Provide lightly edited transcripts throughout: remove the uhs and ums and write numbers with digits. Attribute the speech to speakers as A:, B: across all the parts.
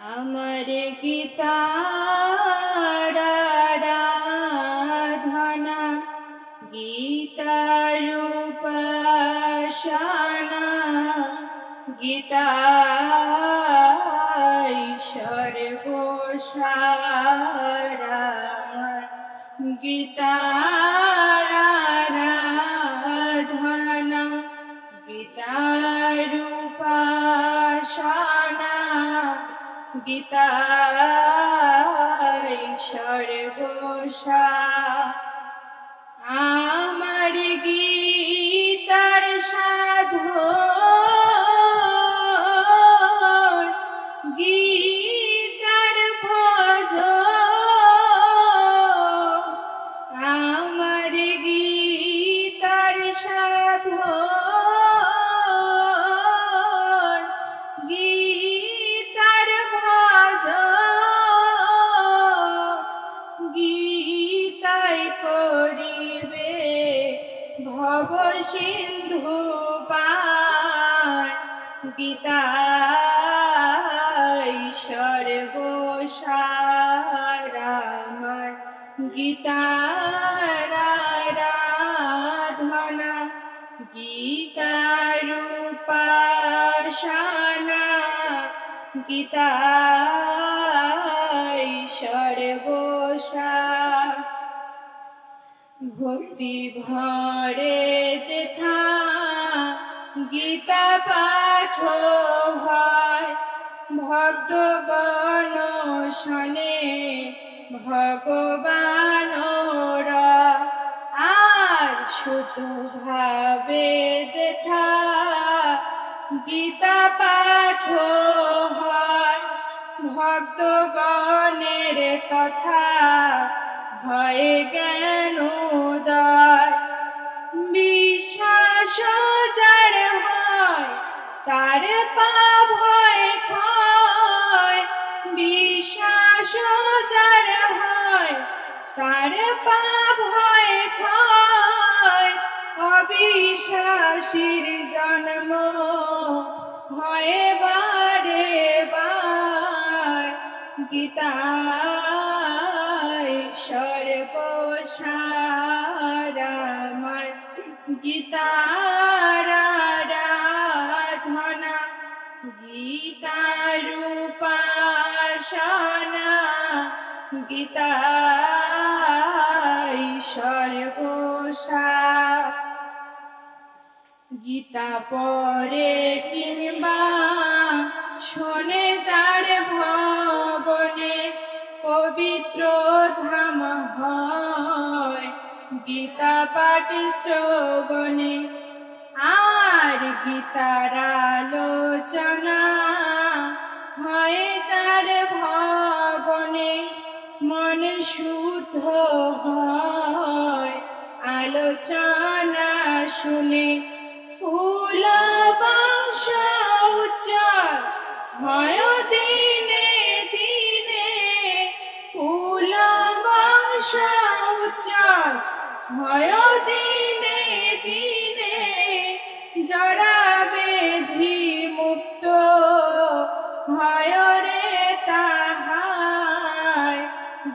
A: আমার গীতার আরাধনা, গীতার উপাসনা, গীতাই সর্বসার। আমার গীতার আরাধনা, গীতার উপাসনা, গীতাই সর্বসার। আমার গীতার সাধন, গীতার ভজন, আমার গীতার সাধন, গীতার ভজন, গীতাই করিবে ভব সিন্ধু পার। গীতাই সর্বসার। আমার গীতার আরাধনা, গীতার উপাসনা, গীতাই সর্বসার। ভক্তি ভরে যেথা গীতা পাঠ হয়, ভক্তগণ শোনে ভগবানর। আর শুদ্ধ ভাবে যেথা গীতা পাঠ হয়, ভক্তগণের তথা হয় জ্ঞান উদয়। বিশ্বাস যার হয় তার পাপ হয় ক্ষয়, বিশ্বাস যার হয় তার পাপ হয় ক্ষয়। অবিশ্বাসীর জন্ম হয় বারে বার। গীতাই সর্বসার। আমার গীতার আরাধনা, গীতার উপাসনা, গীতাই সর্বসার। গীতা পড়ে কিংবা শোনে যার ভবনে, পবিত্র ধাম হয় গীতা পাঠ শ্রবণে। আর গীতার আলোচনা হয় যার ভবনে, মন শুদ্ধ হয় আলোচনা শুনে। কুল বংশ উজ্জ্বল হয় দিনে দিনে, কুল বংশ উজ্জ্বল হয় দিনে দিনে। জরা বেধি মুক্ত হয় রে তাহার।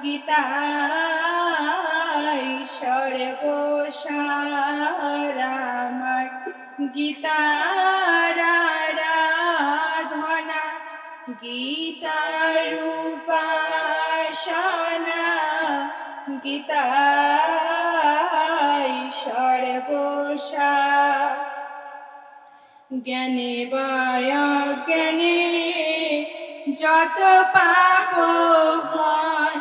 A: গীতাই সর্বসার। আমার গীতার আরাধনা, গীতার উপাসনা, গীতাই সর্বসার। জ্ঞানে বয়জ্ঞানে যত পাপ হয়,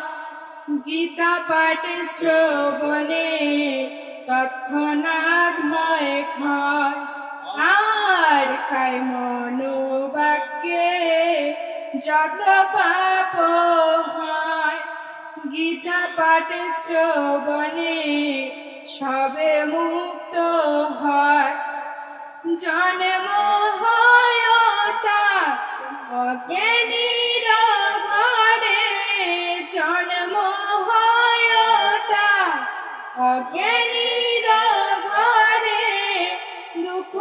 A: গীতা পাঠ শ্রবণে তৎক্ষণাৎ হয় ক্ষয়। আর খায় মনোবাক্যে যত পাপ হয়, গীতা পাঠ শ্রবণে সবে মুক্ত হয়। জন্ম হয় তার অজ্ঞানীর ঘরে, জন্ম হয় তার অজ্ঞানীর ঘরে। দুঃখ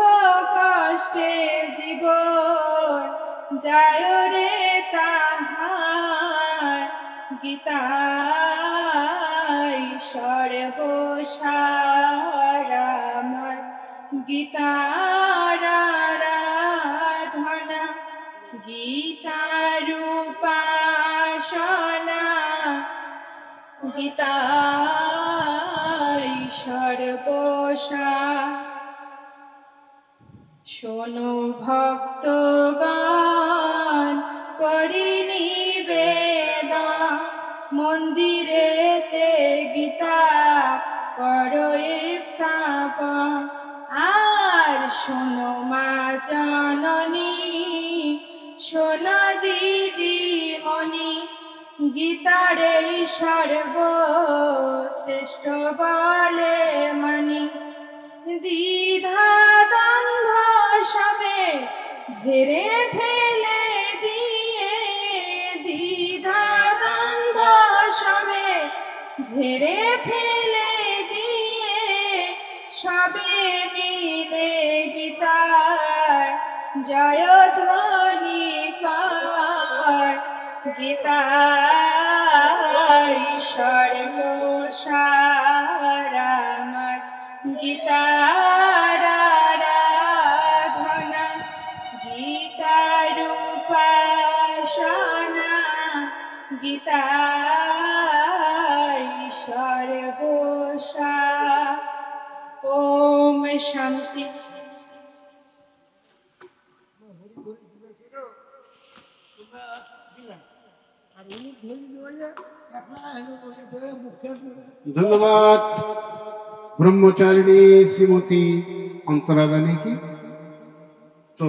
A: কষ্টে জীবন যায় রে তাহার। গীতাই সর্বসার আমার, গীতার আরাধনা, গীতার উপাসনা, গীতাই সর্বসার। শোনো ভক্তগণ করি নিবেদন, মন্দিরেতে গীতা করো স্থাপন। আর শোনো মা জননী, শোনো দিদিমণি, গীতার এই সর্বশ্রেষ্ঠ বলে মানি। দ্বিধা দ্বন্দ্ব সবে ঝেড়ে ফেলে দিয়ে, দ্বিধা দ্বন্দ্ব সবে ঝেড়ে ফেলে দিয়ে, সবে মিলে গীতার জয়ধ্বনি কর। গীতাই সর্বসার আমার, গীতার আরাধনা, গীতার উপাসনা, গীতাই সর্বসার। ওম শান্তি।
B: ধন্যবাদ ব্রহ্মচারিণী শ্রীমতী অন্তরা রানী কি। তো